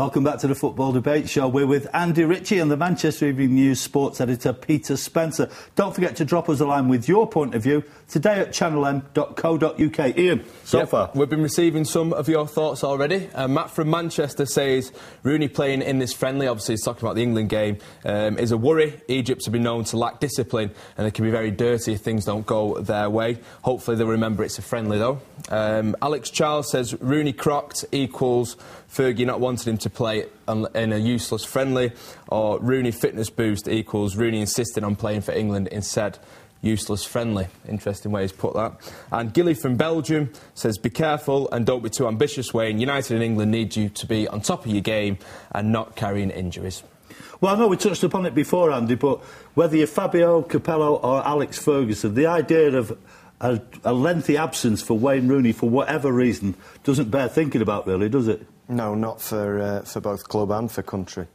Welcome back to the Football Debate Show. We're with Andy Ritchie and the Manchester Evening News sports editor Peter Spencer. Don't forget to drop us a line with your point of view today at channelm.co.uk. Ian, so far? We've been receiving some of your thoughts already. Matt from Manchester says Rooney playing in this friendly, obviously he's talking about the England game, is a worry. Egypt have been known to lack discipline and they can be very dirty if things don't go their way. Hopefully they'll remember it's a friendly though. Alex Charles says Rooney crocked equals Fergie not wanting him to play in a useless friendly, or Rooney fitness boost equals Rooney insisting on playing for England instead. Useless friendly. Interesting way he's put that. And Gilly from Belgium says, be careful and don't be too ambitious, Wayne. United and England need you to be on top of your game and not carrying injuries. Well, I know we touched upon it before, Andy, but whether you're Fabio Capello or Alex Ferguson, the idea of a lengthy absence for Wayne Rooney for whatever reason doesn't bear thinking about, really, does it? No, not for both club and for country.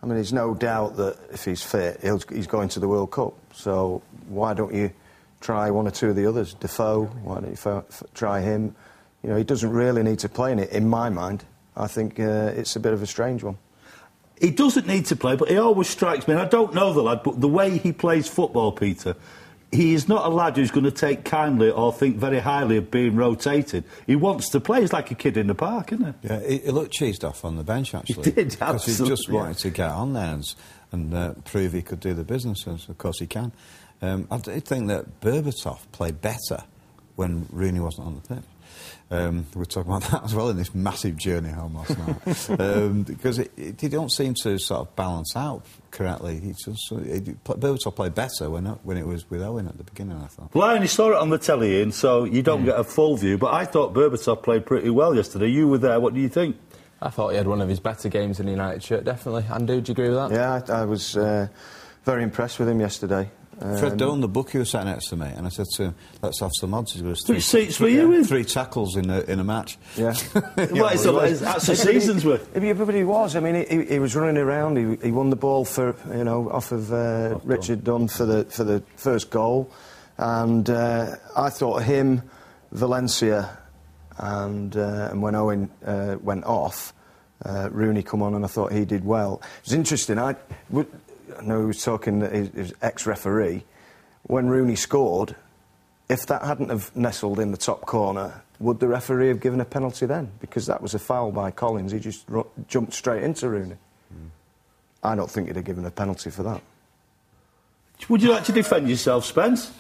I mean, there's no doubt that if he's fit, he's going to the World Cup. So why don't you try one or two of the others? Defoe, why don't you try him? You know, he doesn't really need to play in it, in my mind. I think it's a bit of a strange one. He doesn't need to play, but he always strikes me, and I don't know the lad, but the way he plays football, Peter, he is not a lad who's going to take kindly or think very highly of being rotated. He wants to play. He's like a kid in the park, isn't he? Yeah, he looked cheesed off on the bench, actually. He did, because he just wanted to get on there and prove he could do the business, as of course he can. I think that Berbatov played better when Rooney wasn't on the pitch. We're talking about that as well in this massive journey home last night. Because it don't seem to sort of balance out correctly. Berbatov played better when it was with Owen at the beginning, I thought. Well, I only saw it on the telly, Ian, so you don't get a full view, but I thought Berbatov played pretty well yesterday. You were there, what do you think? I thought he had one of his better games in the United shirt, definitely. Andy, do you agree with that? Yeah, I was very impressed with him yesterday. Fred Doan, the bookie, was sat next to me, and I said to him, let's have some odds. Which seats were you in? 3 tackles in a match. Yeah. That's a season's worth. But he was. I mean, he was running around. He won the ball for, you know, off of Richard Dunn for the first goal. And I thought him, Valencia, and when Owen went off, Rooney come on, and I thought he did well. It was interesting. I know he was talking that his ex-referee. When Rooney scored, if that hadn't have nestled in the top corner, would the referee have given a penalty then? Because that was a foul by Collins. He just jumped straight into Rooney. I don't think he'd have given a penalty for that. Would you like to defend yourself, Spence?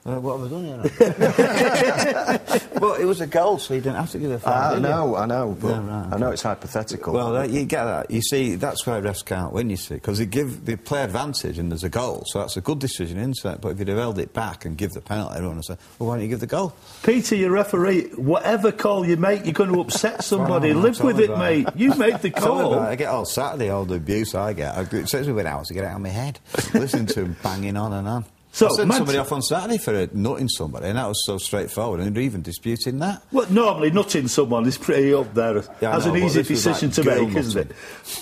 What have I done here? Well, it was a goal, so you didn't have to give a foul. I know, but yeah, right, I know it's hypothetical. Well, you get that. You see, that's why refs can't win, you see, because they play advantage and there's a goal, so that's a good decision, isn't it? But if you'd have held it back and give the penalty, everyone would say, well, why don't you give the goal? Peter, your referee, whatever call you make, you're going to upset somebody. Live with it, mate. You made the call. I get all Saturday, all the abuse I get. It takes me about hours to get it out of my head, listening to him banging on and on. So, I sent somebody off on Saturday for nutting somebody, and that was so straightforward, and they're even disputing that. Well, normally nutting someone is pretty up there as an easy decision to make, isn't it?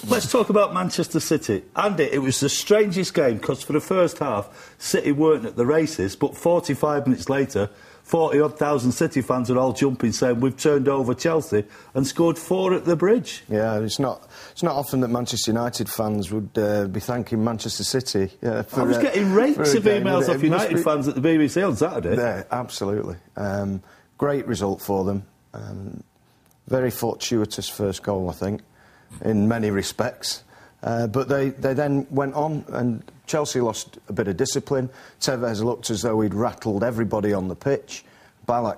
Let's talk about Manchester City. Andy, it was the strangest game, because for the first half, City weren't at the races, but 45 minutes later, 40-odd thousand City fans are all jumping, saying we've turned over Chelsea and scored 4 at the Bridge. Yeah, it's not often that Manchester United fans would be thanking Manchester City. I was getting rakes of emails off United fans at the BBC on Saturday. Yeah, absolutely. Great result for them. Very fortuitous first goal, I think, in many respects. But they then went on, and Chelsea lost a bit of discipline. Tevez looked as though he'd rattled everybody on the pitch. Ballack,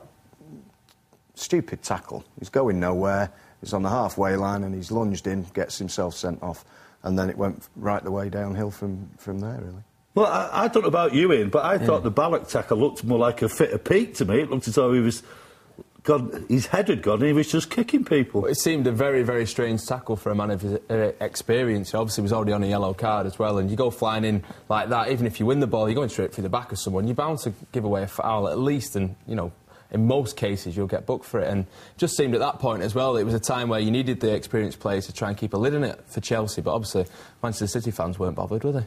stupid tackle. He's going nowhere. He's on the halfway line and he's lunged in, gets himself sent off. And then it went right the way downhill from there, really. Well, I don't know about you, Ian, but I thought the Ballack tackle looked more like a fit of Pete to me. It looked as though he was... his head had gone and he was just kicking people. It seemed a very, very strange tackle for a man of his experience. He obviously was already on a yellow card as well, and you go flying in like that, even if you win the ball, you're going straight through the back of someone, you're bound to give away a foul at least, and, you know, in most cases you'll get booked for it. And it just seemed at that point as well, it was a time where you needed the experienced players to try and keep a lid on it for Chelsea, but obviously Manchester City fans weren't bothered, were they?